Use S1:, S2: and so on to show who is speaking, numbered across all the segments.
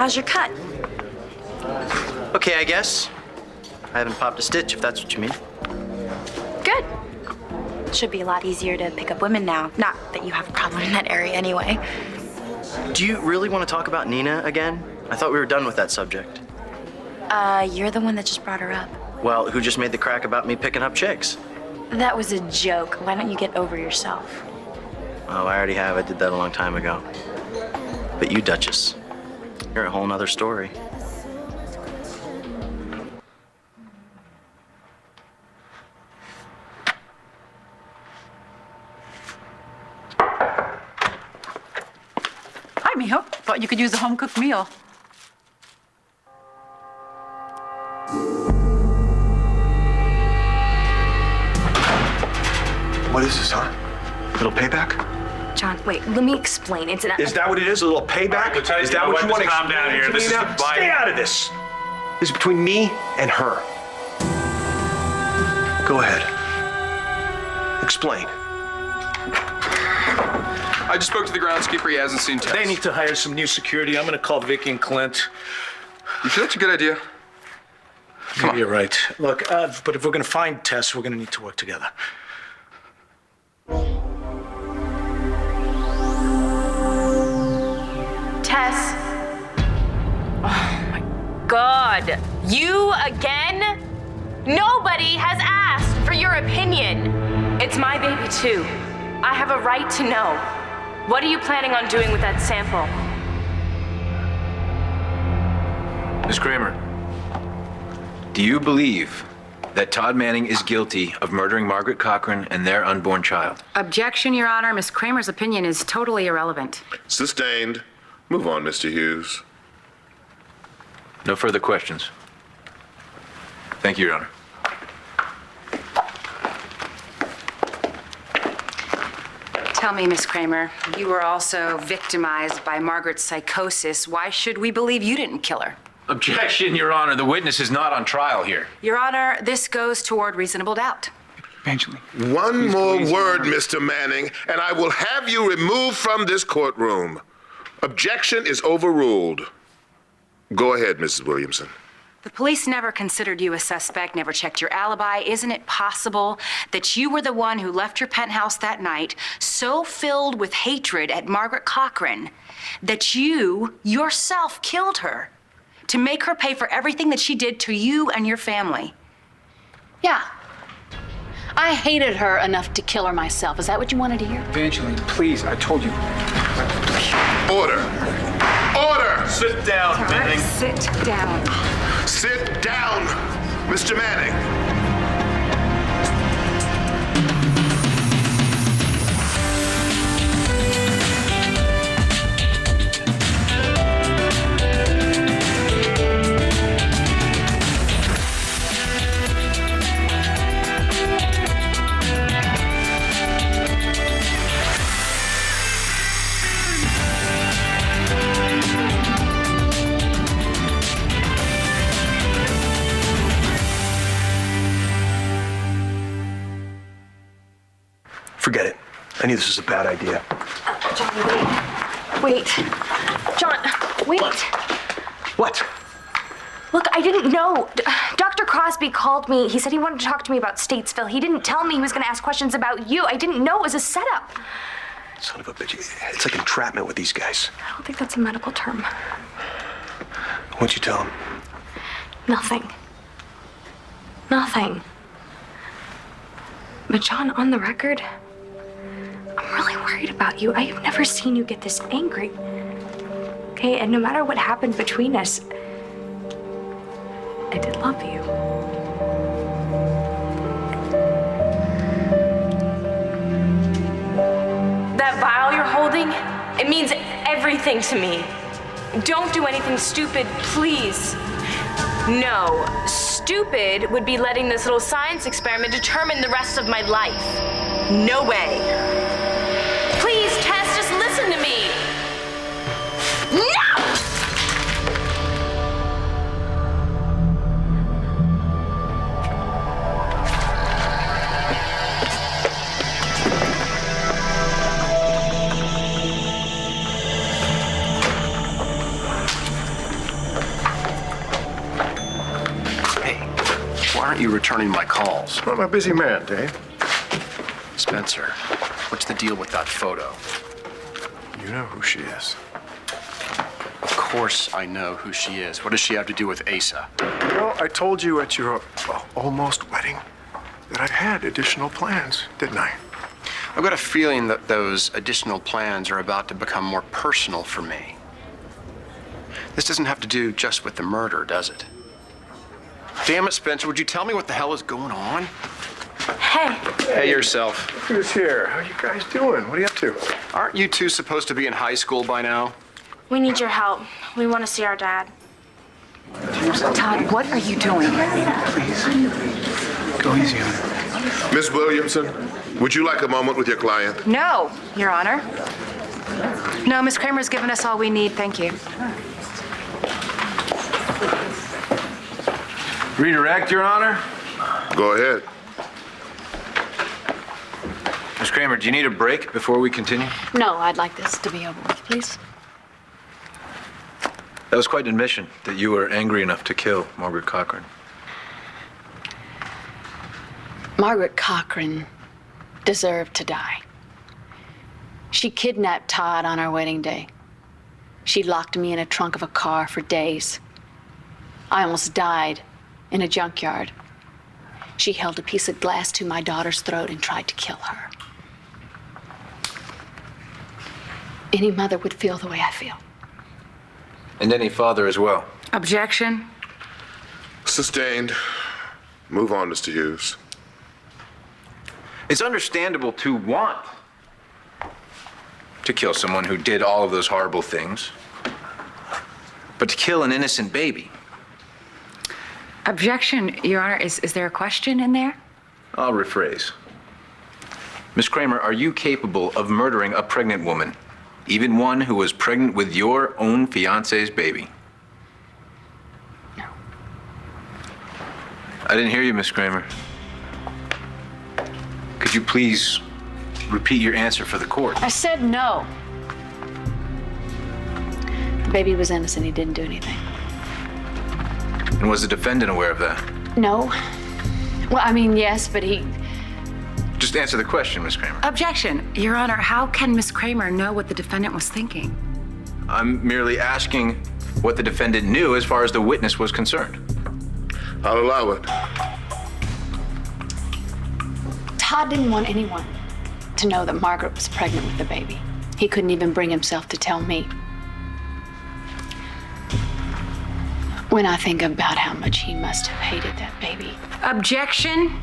S1: How's your cut?
S2: Okay, I guess. I haven't popped a stitch, if that's what you mean.
S1: Good. Should be a lot easier to pick up women now. Not that you have a problem in that area anyway.
S2: Do you really want to talk about Nina again? I thought we were done with that subject.
S1: You're the one that just brought her up.
S2: Well, who just made the crack about me picking up chicks?
S1: That was a joke. Why don't you get over yourself?
S2: Oh, I already have. I did that a long time ago. But you, Duchess, you're a whole nother story.
S3: Hi, mijo. Thought you could use a home-cooked meal.
S4: What is this, huh? Little payback?
S1: John, wait, let me explain. It's an...
S4: Is that what it is? A little payback?
S5: Lieutenant,
S4: Is that what you want to
S5: calm down here. This is
S4: now?
S5: goodbye.
S4: Stay out of this. This is between me and her. Go ahead. Explain.
S6: I just spoke to the groundskeeper. He hasn't seen Tess.
S5: They need to hire some new security. I'm gonna call Vicky and Clint.
S6: You sure that's a good idea?
S5: Maybe you're right. Look, but if we're gonna find Tess, we're gonna need to work together.
S7: Tess. Oh my God. You again? Nobody has asked for your opinion. It's my baby too. I have a right to know. What are you planning on doing with that sample?
S8: Ms. Kramer, do you believe that Todd Manning is guilty of murdering Margaret Cochran and their unborn child?
S3: Objection, Your Honor. Miss Kramer's opinion is totally irrelevant.
S9: Sustained. Move on, Mr. Hughes.
S8: No further questions. Thank you, Your Honor.
S3: Tell me, Miss Kramer, you were also victimized by Margaret's psychosis. Why should we believe you didn't kill her?
S8: Objection, Your Honor. The witness is not on trial here.
S3: Your Honor, this goes toward reasonable doubt.
S9: One more word, Mr. Manning, and I will have you removed from this courtroom. Objection is overruled. Go ahead, Mrs. Williamson.
S3: The police never considered you a suspect, never checked your alibi. Isn't it possible that you were the one who left your penthouse that night so filled with hatred at Margaret Cochran that you yourself killed her to make her pay for everything that she did to you and your family?
S10: Yeah. I hated her enough to kill her myself. Is that what you wanted to hear?
S6: Evangeline, please, I told you.
S9: Order. Order!
S5: Sit down, Manning.
S3: Sit down.
S9: Sit down, Mr. Manning.
S4: Forget it. I knew this was a bad idea.
S1: John, wait. John, wait.
S4: What?
S1: Look, I didn't know. Dr. Crosby called me. He said he wanted to talk to me about Statesville. He didn't tell me he was going to ask questions about you. I didn't know it was a setup.
S4: Son of a bitch. It's like entrapment with these guys.
S1: I don't think that's a medical term.
S4: What'd you tell him?
S1: Nothing. Nothing. But John, on the record, I'm really worried about you. I have never seen you get this angry. Okay, and no matter what happened between us, I did love you.
S7: That vial you're holding, it means everything to me. Don't do anything stupid, please. No, stupid would be letting this little science experiment determine the rest of my life. No way. Please, Tess, just listen to me. No!
S4: aren't you returning my calls?
S6: I'm a busy man, Dave.
S4: Spencer, what's the deal with that photo?
S6: You know who she is.
S4: Of course I know who she is. What does she have to do with Asa?
S6: Well, I told you at your almost wedding that I had additional plans, didn't I?
S4: I've got a feeling that those additional plans are about to become more personal for me. This doesn't have to do just with the murder, does it? Damn it, Spencer, would you tell me what the hell is going on?
S7: Hey.
S4: Hey yourself.
S6: Who's here? How you guys doing? What are you up to?
S4: Aren't you two supposed to be in high school by now?
S1: We need your help. We want to see our dad.
S3: Todd, what are you doing?
S6: Please. Go easy on her.
S9: Miss Williamson, would you like a moment with your client?
S3: No, Your Honor. No, Miss Kramer's given us all we need, thank you.
S8: Redirect, Your Honor.
S9: Go ahead.
S8: Miss Kramer, do you need a break before we continue?
S10: No, I'd like this to be over with, please.
S8: That was quite an admission that you were angry enough to kill Margaret Cochran.
S10: Margaret Cochran deserved to die. She kidnapped Todd on our wedding day. She locked me in a trunk of a car for days. I almost died in a junkyard. She held a piece of glass to my daughter's throat and tried to kill her. Any mother would feel the way I feel.
S8: And any father as well.
S3: Objection?
S9: Sustained. Move on, Mr. Hughes.
S8: It's understandable to want to kill someone who did all of those horrible things. But to kill an innocent baby.
S3: Objection, Your Honor. Is there a question in there?
S8: I'll rephrase. Miss Kramer, are you capable of murdering a pregnant woman? Even one who was pregnant with your own fiance's baby?
S10: No.
S8: I didn't hear you, Miss Kramer. Could you please repeat your answer for the court?
S10: I said no. The baby was innocent. He didn't do anything.
S8: And was the defendant aware of that?
S10: No. Well, I mean, yes, but he...
S8: Just answer the question, Miss Kramer.
S3: Objection, Your Honor. How can Miss Kramer know what the defendant was thinking?
S8: I'm merely asking what the defendant knew as far as the witness was concerned.
S9: I'll allow it.
S10: Todd didn't want anyone to know that Margaret was pregnant with the baby. He couldn't even bring himself to tell me. When I think about how much he must have hated that baby.
S3: Objection?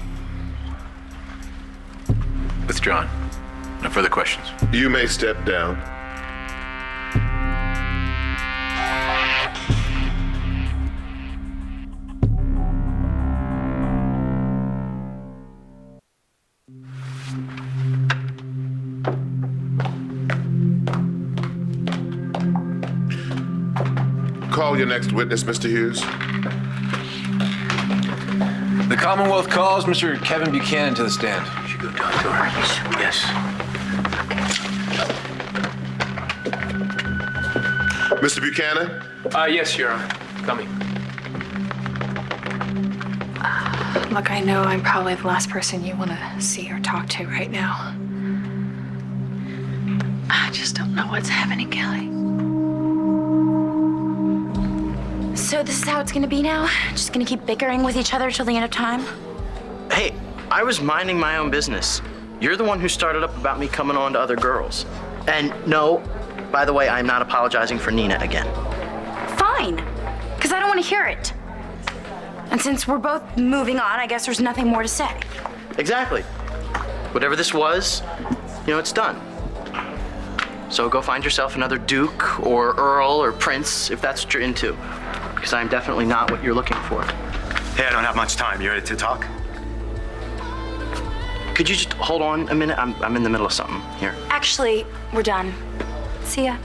S8: Withdrawn. No further questions.
S9: You may step down. Call your next witness, Mr. Hughes.
S8: The Commonwealth calls Mr. Kevin Buchanan to the stand. You should go talk to her. Yes.
S9: Mr. Buchanan?
S6: Yes, Your Honor. Coming.
S1: Look, I know I'm probably the last person you want to see or talk to right now.
S10: I just don't know what's happening, Kelly.
S1: So this is how it's gonna be now? Just gonna keep bickering with each other till the end of time?
S2: Hey, I was minding my own business. You're the one who started up about me coming on to other girls. And no, by the way, I'm not apologizing for Nina again.
S1: Fine, because I don't want to hear it. And since we're both moving on, I guess there's nothing more to say.
S2: Exactly. Whatever this was, it's done. So go find yourself another Duke or Earl or Prince if that's what you're into. Because I'm definitely not what you're looking for.
S11: Hey, I don't have much time. You ready to talk?
S2: Could you just hold on a minute? I'm in the middle of something here.
S1: Actually, we're done. See ya.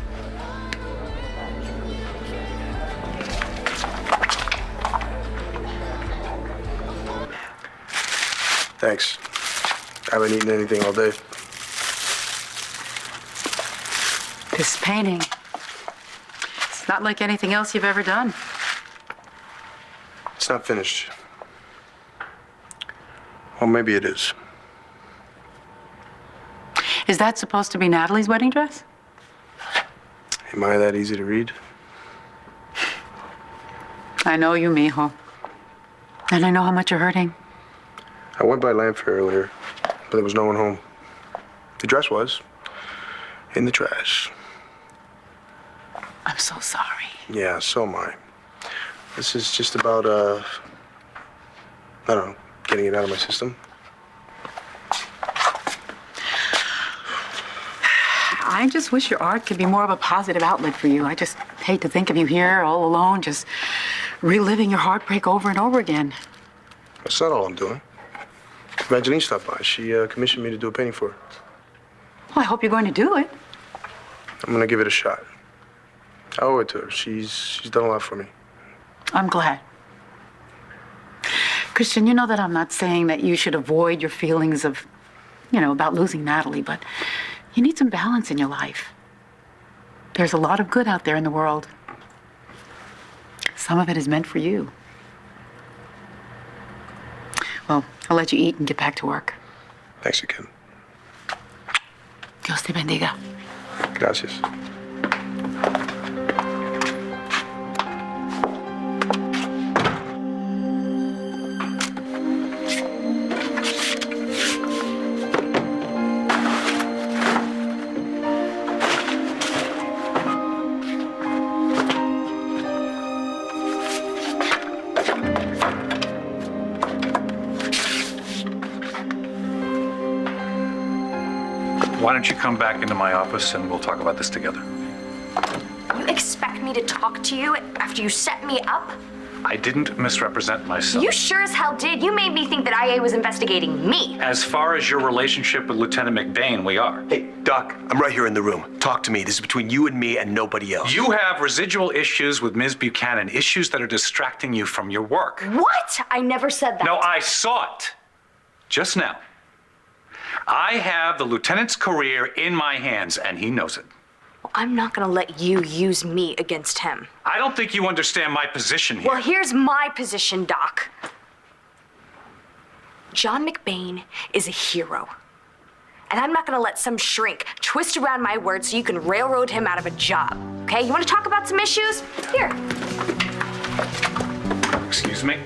S6: Thanks. I haven't eaten anything all day.
S3: This painting. It's not like anything else you've ever done.
S6: It's not finished. Well, maybe it is.
S3: Is that supposed to be Natalie's wedding dress?
S6: Am I that easy to read?
S3: I know you, mijo. And I know how much you're hurting.
S6: I went by Lamphere earlier, but there was no one home. The dress was in the trash.
S3: I'm so sorry.
S6: Yeah, so am I. This is just about, I don't know, getting it out of my system.
S3: I just wish your art could be more of a positive outlet for you. I just hate to think of you here all alone, just reliving your heartbreak over and over again.
S6: That's not all I'm doing. Evangeline stopped by. She commissioned me to do a painting for her.
S3: Well, I hope you're going to do it.
S6: I'm gonna give it a shot. I owe it to her. She's done a lot for me.
S3: I'm glad. Christian, you know that I'm not saying that you should avoid your feelings of, about losing Natalie, but you need some balance in your life. There's a lot of good out there in the world. Some of it is meant for you. Well, I'll let you eat and get back to work.
S6: Thanks again.
S3: Dios te bendiga.
S6: Gracias.
S5: Why don't you come back into my office and we'll talk about this together?
S1: You expect me to talk to you after you set me up?
S5: I didn't misrepresent myself.
S1: You sure as hell did. You made me think that IA was investigating me.
S5: As far as your relationship with Lieutenant McBain, we are.
S11: Hey, Doc, I'm right here in the room. Talk to me. This is between you and me and nobody else.
S5: You have residual issues with Ms. Buchanan, issues that are distracting you from your work.
S1: What? I never said that.
S5: No, I saw it. Just now. I have the lieutenant's career in my hands, and he knows it.
S1: Well, I'm not gonna let you use me against him.
S5: I don't think you understand my position here.
S1: Well, here's my position, Doc. John McBain is a hero. And I'm not gonna let some shrink twist around my words so you can railroad him out of a job. Okay? You wanna talk about some issues? Here.
S5: Excuse me?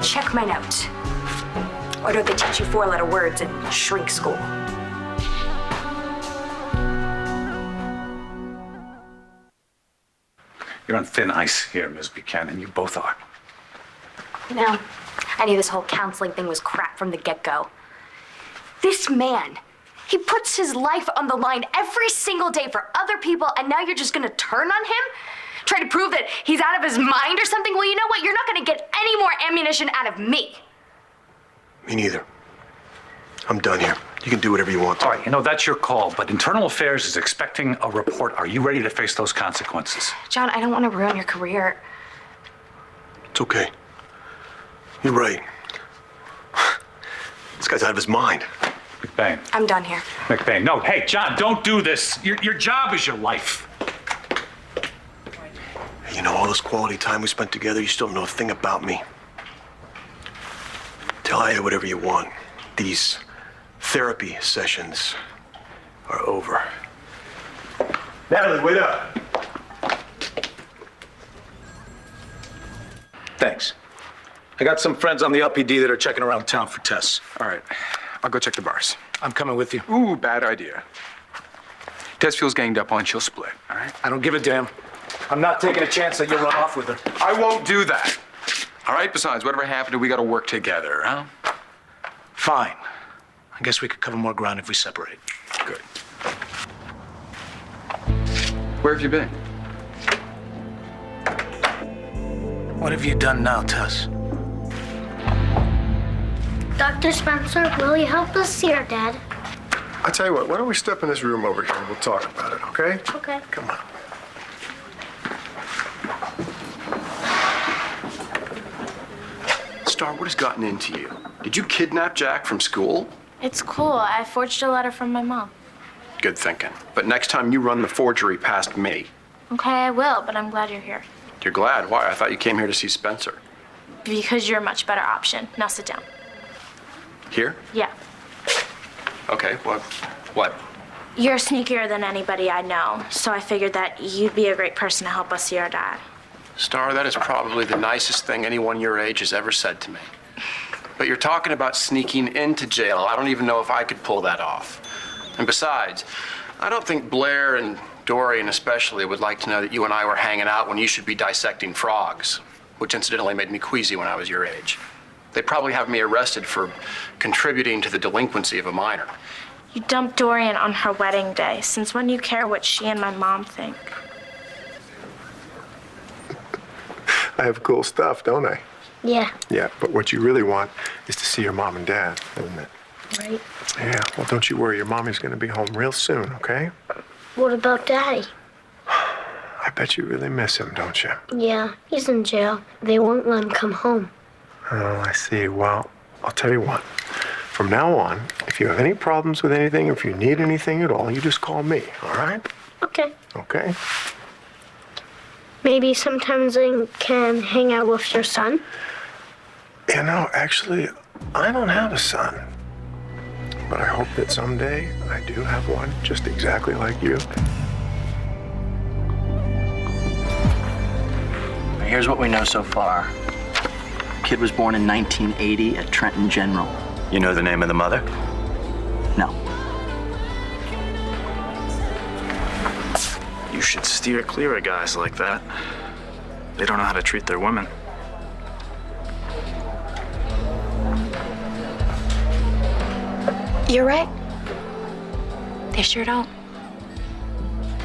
S1: Check my note. Or don't they teach you four-letter words in shrink school?
S5: You're on thin ice here, Ms. Buchanan. You both are.
S1: No, I knew this whole counseling thing was crap from the get-go. This man, he puts his life on the line every single day for other people, and now you're just gonna turn on him? Try to prove that he's out of his mind or something? Well, you know what? You're not gonna get any more ammunition out of me.
S6: Me neither. I'm done here. You can do whatever you want to.
S5: All right, that's your call, but Internal Affairs is expecting a report. Are you ready to face those consequences?
S1: John, I don't want to ruin your career.
S6: It's okay. You're right. This guy's out of his mind.
S5: McBain.
S1: I'm done here.
S5: McBain, no. Hey, John, don't do this. Your job is your life.
S6: You know, all this quality time we spent together, you still don't know a thing about me. Tell Ida whatever you want. These therapy sessions are over. Natalie, wait up.
S5: Thanks. I got some friends on the LPD that are checking around town for tests.
S4: All right, I'll go check the bars.
S5: I'm coming with you.
S4: Ooh, bad idea. Tess feels ganged up on, she'll split, all right?
S5: I don't give a damn. I'm not taking a chance that you'll run off with her.
S4: I won't do that. All right, besides, whatever happened, we gotta work together, huh?
S5: Fine. I guess we could cover more ground if we separate.
S4: Good. Where have you been?
S5: What have you done now, Tess?
S12: Dr. Spencer, will you help us see our dad?
S6: I tell you what, why don't we step in this room over here and we'll talk about it, okay?
S12: Okay.
S6: Come on.
S4: Star, what has gotten into you? Did you kidnap Jack from school?
S12: It's cool. I forged a letter from my mom.
S4: Good thinking. But next time you run the forgery past me.
S12: Okay, I will, but I'm glad you're here.
S4: You're glad? Why? I thought you came here to see Spencer.
S12: Because you're a much better option. Now sit down.
S4: Here?
S12: Yeah.
S4: Okay, what?
S12: You're sneakier than anybody I know, so I figured that you'd be a great person to help us see our dad.
S4: Star, that is probably the nicest thing anyone your age has ever said to me. But you're talking about sneaking into jail. I don't even know if I could pull that off. And besides, I don't think Blair and Dorian especially would like to know that you and I were hanging out when you should be dissecting frogs, which incidentally made me queasy when I was your age. They'd probably have me arrested for contributing to the delinquency of a minor.
S12: You dumped Dorian on her wedding day. Since when do you care what she and my mom think?
S6: I have cool stuff, don't I?
S12: Yeah.
S6: Yeah, but what you really want is to see your mom and dad, isn't it?
S12: Right.
S6: Yeah, well, don't you worry. Your mommy's gonna be home real soon, okay?
S12: What about Daddy?
S6: I bet you really miss him, don't you?
S12: Yeah, he's in jail. They won't let him come home.
S6: Oh, I see. Well, I'll tell you what. From now on, if you have any problems with anything, if you need anything at all, you just call me, all right?
S12: Okay.
S6: Okay?
S12: Maybe sometimes I can hang out with your son?
S6: You know, actually, I don't have a son. But I hope that someday I do have one just exactly like you.
S2: Here's what we know so far. Kid was born in 1980 at Trenton General.
S11: You know the name of the mother?
S2: No.
S13: You should steer clear of guys like that. They don't know how to treat their women.
S1: You're right. They sure don't.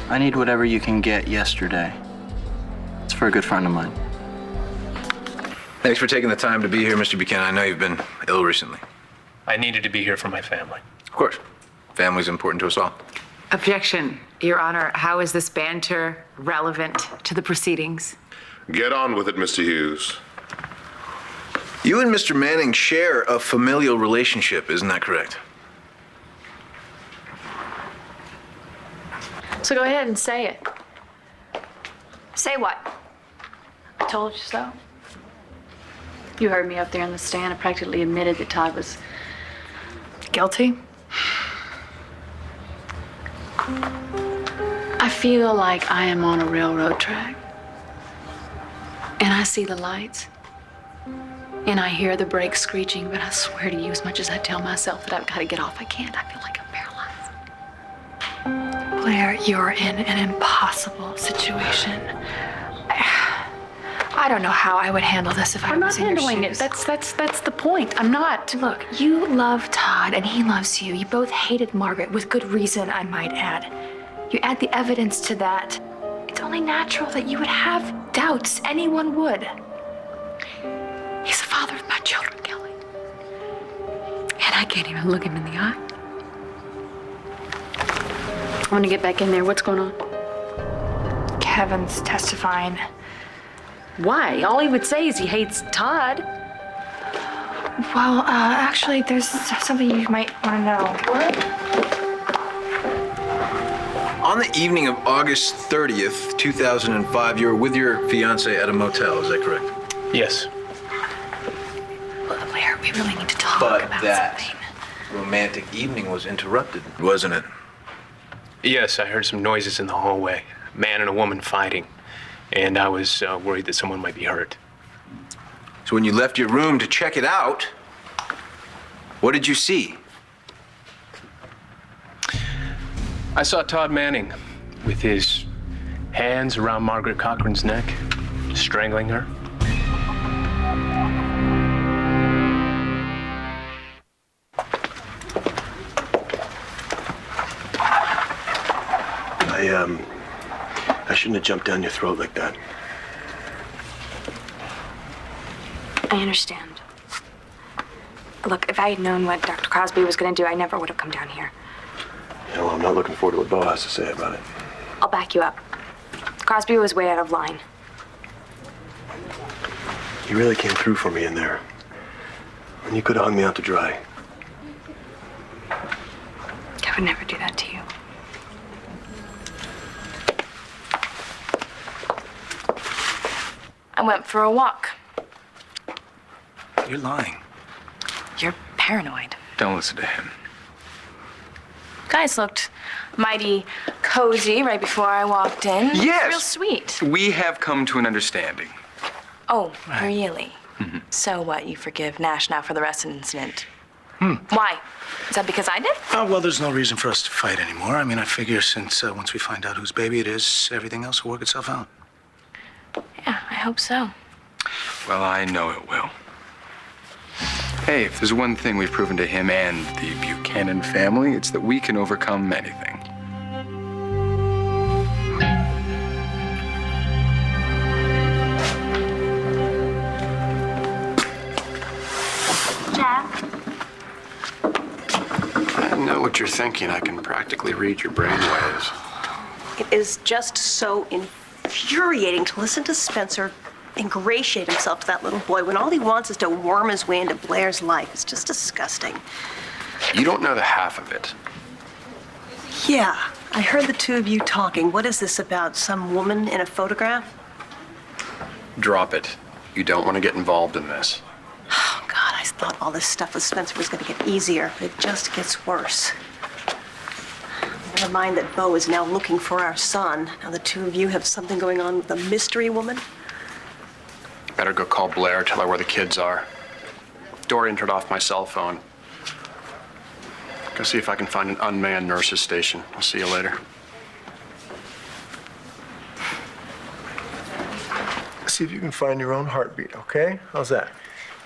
S2: I need whatever you can get yesterday. It's for a good friend of mine.
S8: Thanks for taking the time to be here, Mr. Buchanan. I know you've been ill recently.
S14: I needed to be here for my family.
S8: Of course. Family's important to us all.
S3: Objection, Your Honor. How is this banter relevant to the proceedings?
S9: Get on with it, Mr. Hughes.
S8: You and Mr. Manning share a familial relationship, isn't that correct?
S10: So go ahead and say it.
S1: Say what?
S10: I told you so. You heard me up there in the stand. I practically admitted that Todd was guilty. I feel like I am on a railroad track. And I see the lights. And I hear the brakes screeching, but I swear to you, as much as I tell myself that I've got to get off, I can't. I feel like I'm paralyzed. Blair, you're in an impossible situation. I don't know how I would handle this if I was in your shoes. I'm not handling it. That's the point. I'm not.
S1: Look, you love Todd and he loves you. You both hated Margaret with good reason, I might add. You add the evidence to that. It's only natural that you would have doubts. Anyone would. He's the father of my children, Kelly. And I can't even look him in the eye.
S10: I'm gonna get back in there. What's going on?
S1: Kevin's testifying.
S10: Why? All he would say is he hates Todd.
S1: Well, actually, there's something you might want to know. What?
S8: On the evening of August 30th, 2005, you were with your fiance at a motel, is that correct?
S14: Yes.
S1: Blair, we really need to talk
S8: But
S1: about
S8: that
S1: something.
S8: romantic evening was interrupted, wasn't it?
S14: Yes, I heard some noises in the hallway. A man and a woman fighting. And I was worried that someone might be hurt.
S8: So when you left your room to check it out, what did you see?
S14: I saw Todd Manning with his hands around Margaret Cochran's neck, strangling her.
S11: I shouldn't have jumped down your throat like that.
S1: I understand. Look, if I had known what Dr. Crosby was going to do, I never would have come down here.
S11: You know, I'm not looking forward to what Bo has to say about it.
S1: I'll back you up. Crosby was way out of line.
S11: You really came through for me in there. And you could have hung me out to dry.
S1: I would never do that to you.
S7: I went for a walk.
S5: You're lying.
S7: You're paranoid.
S5: Don't listen to him.
S7: Guys looked mighty cozy right before I walked in.
S5: Yes.
S7: Real sweet.
S5: We have come to an understanding.
S7: Oh, really? So what, you forgive Nash now for the rest of the incident?
S15: Hmm.
S7: Why? Is that because I did?
S15: Well, there's no reason for us to fight anymore. I mean, I figure since once we find out whose baby it is, everything else will work itself out.
S7: Yeah, I hope so.
S4: Well, I know it will. Hey, if there's one thing we've proven to him and the Buchanan family, it's that we can overcome anything.
S12: Jack?
S4: I know what you're thinking. I can practically read your brainwaves.
S16: It is just so infuriating to listen to Spencer ingratiate himself to that little boy when all he wants is to worm his way into Blair's life. It's just disgusting.
S4: You don't know the half of it.
S16: Yeah, I heard the two of you talking. What is this about? Some woman in a photograph?
S4: Drop it. You don't want to get involved in this.
S16: Oh, God, I thought all this stuff with Spencer was going to get easier. It just gets worse. Never mind that Bo is now looking for our son. Now the two of you have something going on with the mystery woman.
S4: Better go call Blair, tell her where the kids are. Dorian turned off my cell phone. Go see if I can find an unmanned nurse's station. I'll see you later.
S11: See if you can find your own heartbeat, okay? How's that?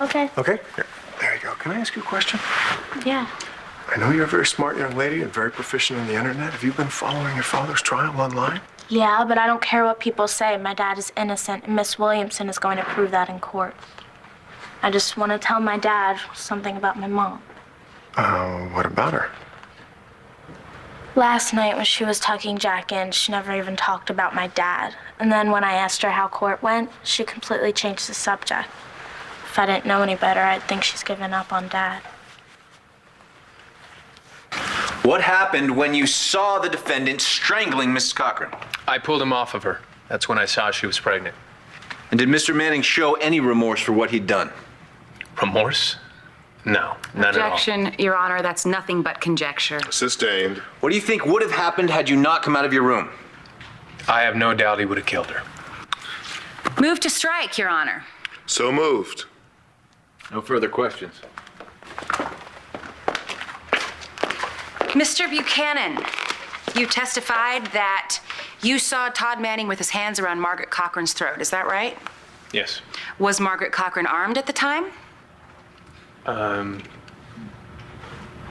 S12: Okay.
S11: Okay? Here. There you go. Can I ask you a question?
S12: Yeah.
S11: I know you're a very smart young lady and very proficient on the internet. Have you been following your father's trial online?
S12: Yeah, but I don't care what people say. My dad is innocent, and Miss Williamson is going to prove that in court. I just want to tell my dad something about my mom.
S11: What about her?
S12: Last night when she was tucking Jack in, she never even talked about my dad. And then when I asked her how court went, she completely changed the subject. If I didn't know any better, I'd think she's given up on Dad.
S8: What happened when you saw the defendant strangling Mrs. Cochran?
S14: I pulled him off of her. That's when I saw she was pregnant.
S8: And did Mr. Manning show any remorse for what he'd done?
S14: Remorse? No, none at all.
S3: Objection, Your Honor. That's nothing but conjecture.
S9: Sustained.
S8: What do you think would have happened had you not come out of your room?
S14: I have no doubt he would have killed her.
S3: Move to strike, Your Honor.
S9: So moved.
S8: No further questions.
S3: Mr. Buchanan, you testified that you saw Todd Manning with his hands around Margaret Cochran's throat. Is that right?
S14: Yes.
S3: Was Margaret Cochran armed at the time?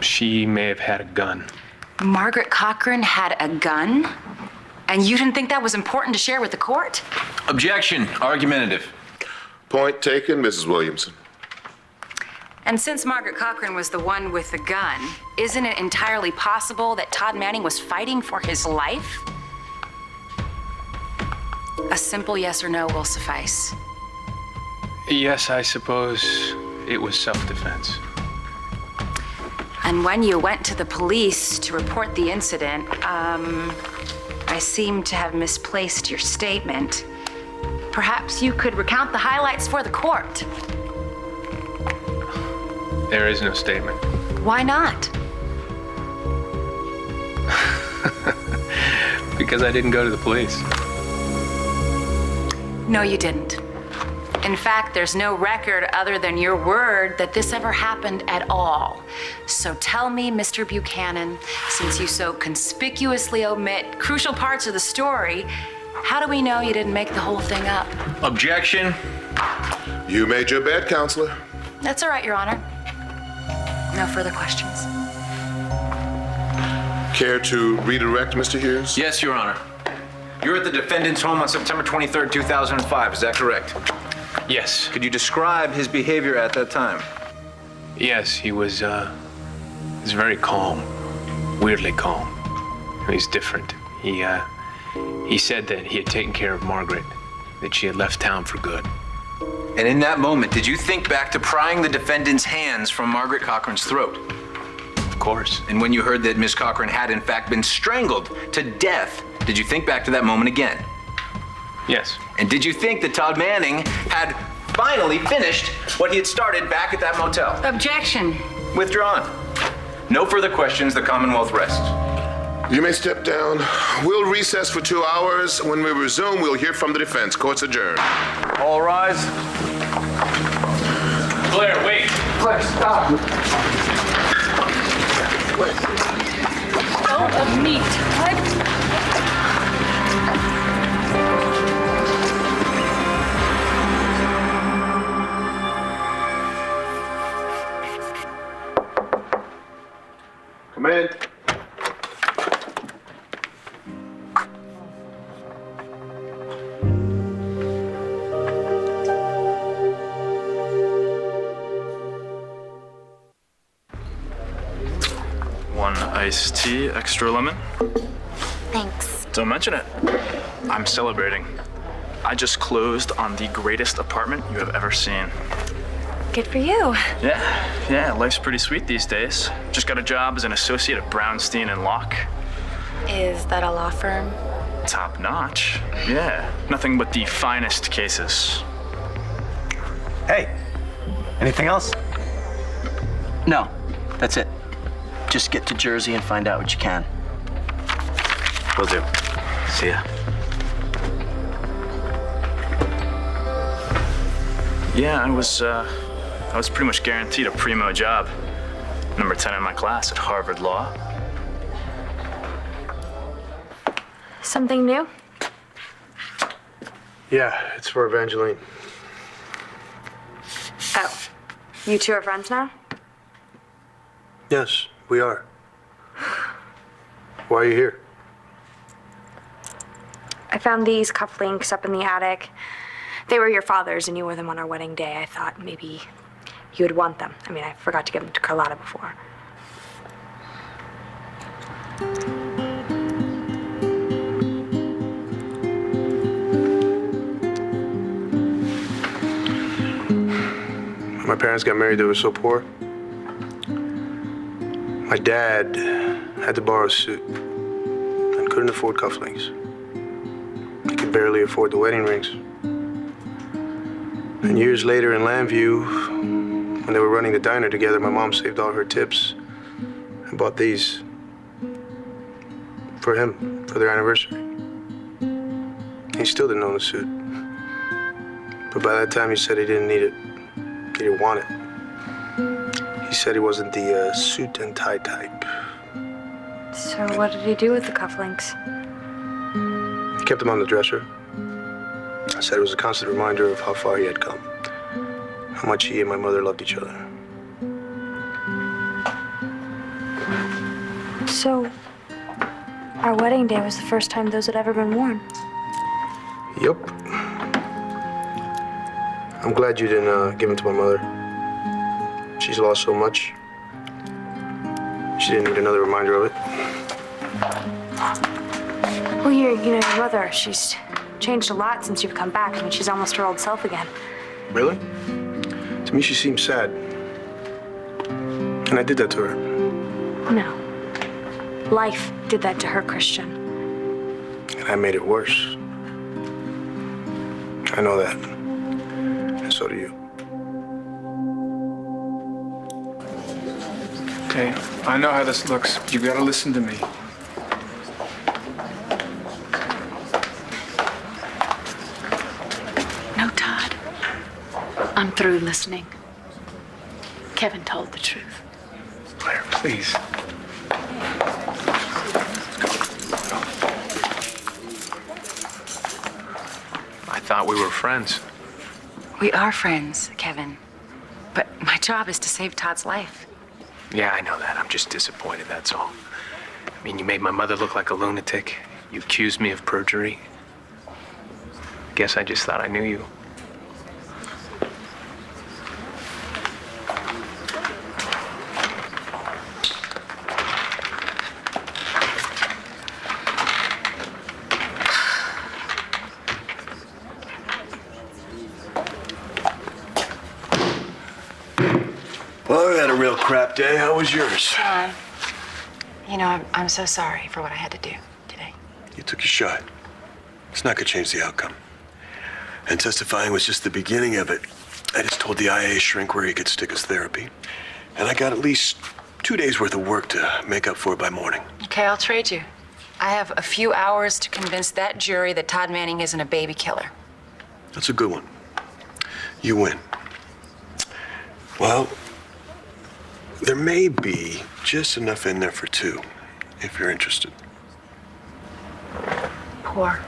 S14: She may have had a gun.
S3: Margaret Cochran had a gun? And you didn't think that was important to share with the court?
S8: Objection. Argumentative.
S9: Point taken, Mrs. Williamson.
S3: And since Margaret Cochran was the one with the gun, isn't it entirely possible that Todd Manning was fighting for his life? A simple yes or no will suffice.
S14: Yes, I suppose it was self-defense.
S3: And when you went to the police to report the incident, I seem to have misplaced your statement. Perhaps you could recount the highlights for the court.
S14: There is no statement.
S3: Why not?
S14: Because I didn't go to the police.
S3: No, you didn't. In fact, there's no record other than your word that this ever happened at all. So tell me, Mr. Buchanan, since you so conspicuously omit crucial parts of the story, how do we know you didn't make the whole thing up?
S8: Objection.
S9: You made your bed, counselor.
S3: That's all right, Your Honor. No further questions.
S9: Care to redirect, Mr. Hughes?
S8: Yes, Your Honor. You're at the defendant's home on September 23rd, 2005. Is that correct?
S14: Yes.
S8: Could you describe his behavior at that time?
S14: Yes, he was very calm. Weirdly calm. He's different. He said that he had taken care of Margaret, that she had left town for good.
S8: And in that moment, did you think back to prying the defendant's hands from Margaret Cochran's throat?
S14: Of course.
S8: And when you heard that Miss Cochran had in fact been strangled to death, did you think back to that moment again?
S14: Yes.
S8: And did you think that Todd Manning had finally finished what he had started back at that motel?
S3: Objection.
S8: Withdrawn. No further questions. The Commonwealth rests.
S9: You may step down. We'll recess for 2 hours. When we resume, we'll hear from the defense. Court's adjourned.
S5: All rise.
S14: Blair, wait.
S2: Blair, stop.
S7: Don't of me, Todd.
S6: Come in.
S13: One iced tea, extra lemon.
S1: Thanks.
S13: Don't mention it. I'm celebrating. I just closed on the greatest apartment you have ever seen.
S1: Good for you.
S13: Yeah, life's pretty sweet these days. Just got a job as an associate at Brownstein and Locke.
S1: Is that a law firm?
S13: Top notch. Yeah, nothing but the finest cases.
S6: Hey, anything else?
S2: No, that's it. Just get to Jersey and find out what you can.
S13: Will do.
S2: See ya.
S13: Yeah, I was pretty much guaranteed a primo job. Number 10 in my class at Harvard Law.
S1: Something new?
S6: Yeah, it's for Evangeline.
S1: Oh, you two are friends now?
S6: Yes, we are. Why are you here?
S1: I found these cufflinks up in the attic. They were your father's and you wore them on our wedding day. I thought maybe you would want them. I mean, I forgot to give them to Carlotta before.
S6: When my parents got married, they were so poor. My dad had to borrow a suit and couldn't afford cufflinks. He could barely afford the wedding rings. And years later in Lambview, when they were running the diner together, my mom saved all her tips and bought these for him, for their anniversary. He still didn't own the suit. But by that time, he said he didn't need it. He didn't want it. He said he wasn't the suit and tie type.
S1: So what did he do with the cufflinks?
S6: He kept them on the dresser. I said it was a constant reminder of how far he had come, how much he and my mother loved each other.
S1: So, our wedding day was the first time those had ever been worn.
S6: Yep. I'm glad you didn't give them to my mother. She's lost so much. She didn't need another reminder of it.
S1: Well, your mother, she's changed a lot since you've come back. I mean, she's almost her old self again.
S6: Really? To me, she seemed sad. And I did that to her.
S1: No. Life did that to her, Christian.
S6: And I made it worse. I know that. And so do you.
S14: Okay, I know how this looks, but you gotta listen to me.
S10: No, Todd. I'm through listening. Kevin told the truth.
S14: Blair, please. I thought we were friends.
S3: We are friends, Kevin. But my job is to save Todd's life.
S14: Yeah, I know that. I'm just disappointed, that's all. I mean, you made my mother look like a lunatic. You accused me of perjury. Guess I just thought I knew you.
S6: Well, I had a real crap day. How was yours?
S3: I'm so sorry for what I had to do today.
S6: You took your shot. It's not gonna change the outcome.
S11: And testifying was just the beginning of it. I just told the IA shrink where he could stick his therapy. And I got at least 2 days worth of work to make up for it by morning.
S3: Okay, I'll trade you. I have a few hours to convince that jury that Todd Manning isn't a baby killer.
S11: That's a good one. You win. Well, there may be just enough in there for two, if you're interested.
S3: Poor.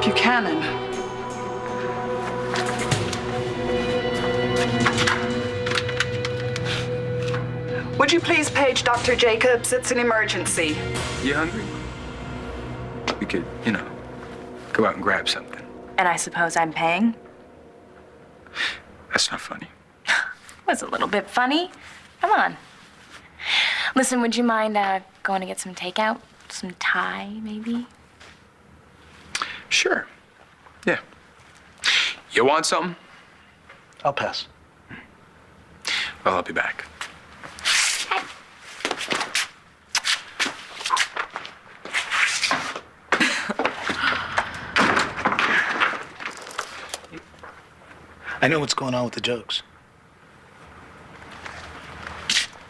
S17: Buchanan. Would you please page Dr. Jacobs? It's an emergency.
S8: You hungry? We could, go out and grab something.
S7: And I suppose I'm paying?
S8: That's not funny.
S7: Was a little bit funny. Come on. Listen, would you mind going to get some takeout? Some Thai, maybe?
S8: Sure. Yeah. You want something?
S15: I'll pass.
S8: Well, I'll be back.
S15: I know what's going on with the jokes.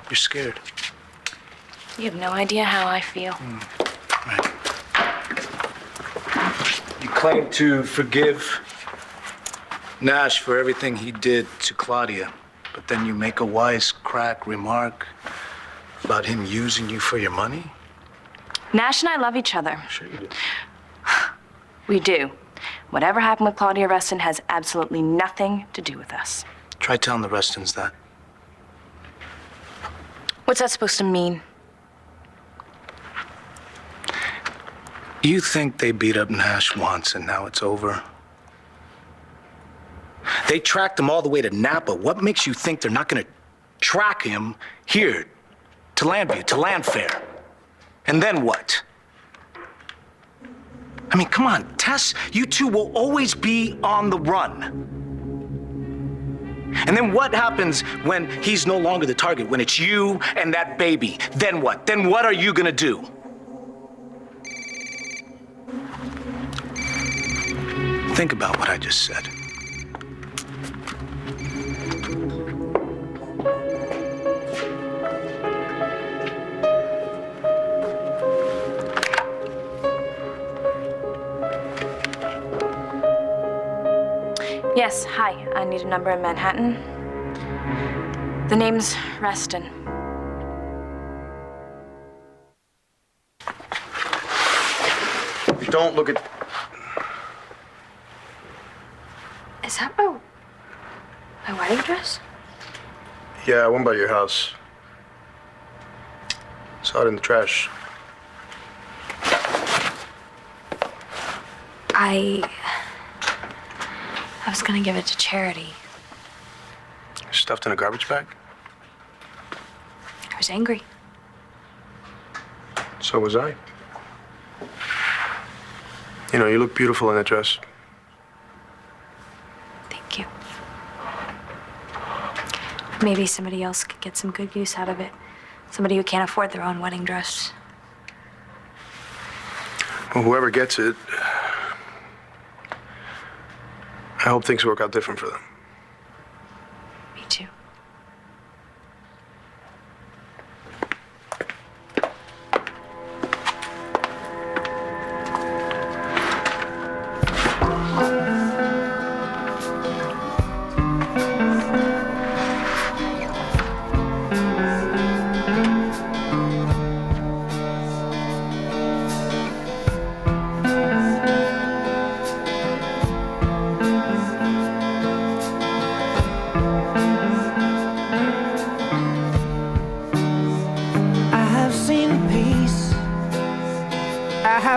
S15: You're scared.
S7: You have no idea how I feel.
S15: Right. You claim to forgive Nash for everything he did to Claudia, but then you make a wisecrack remark about him using you for your money?
S7: Nash and I love each other.
S15: Sure you do.
S7: We do. Whatever happened with Claudia Reston has absolutely nothing to do with us.
S15: Try telling the Restons that.
S7: What's that supposed to mean?
S15: You think they beat up Nash once and now it's over? They tracked him all the way to Napa. What makes you think they're not gonna track him here to Landview, to Landfair? And then what? I mean, come on, Tess, you two will always be on the run. And then what happens when he's no longer the target, when it's you and that baby? Then what? Then what are you gonna do? Think about what I just said.
S7: Yes, hi. I need a number in Manhattan. The name's Reston.
S6: Don't look at...
S1: Is that my wedding dress?
S6: Yeah, I went by your house. Saw it in the trash.
S1: I was gonna give it to charity.
S6: Stuffed in a garbage bag?
S1: I was angry.
S6: So was I. You look beautiful in that dress.
S1: Thank you. Maybe somebody else could get some good use out of it. Somebody who can't afford their own wedding dress.
S6: Well, whoever gets it, I hope things work out different for them.
S1: Me too.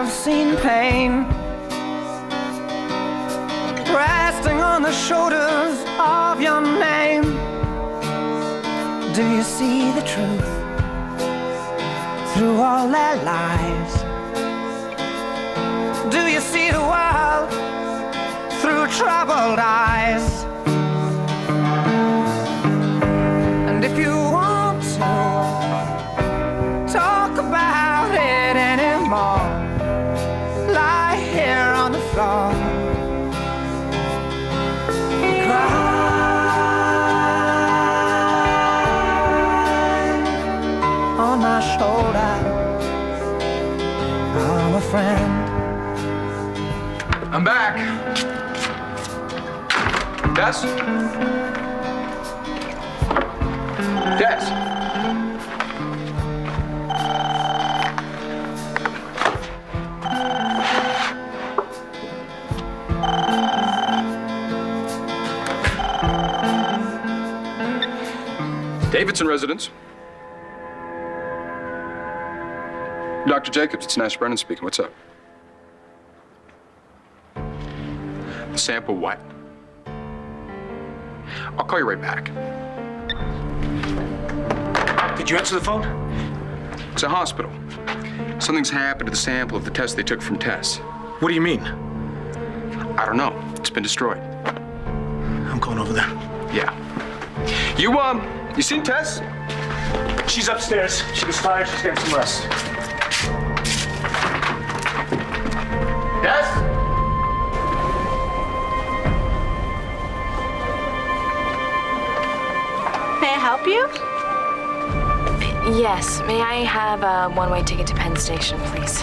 S18: have seen pain resting on the shoulders of your name. Do you see the truth through all their lies? Do you see the world through troubled eyes? a friend.
S8: I'm back. Tess? Tess?
S19: Davidson residence. Dr. Jacobs, it's Nash Brennan speaking. What's up? The sample what? I'll call you right back.
S15: Did you answer the phone?
S19: It's a hospital. Something's happened to the sample of the test they took from Tess.
S15: What do you mean?
S19: I don't know. It's been destroyed.
S15: I'm going over there.
S19: Yeah. You seen Tess?
S15: She's upstairs. She was tired. She's getting some rest.
S19: Tess?
S12: May I help you?
S7: Yes, may I have a one-way ticket to Penn Station, please?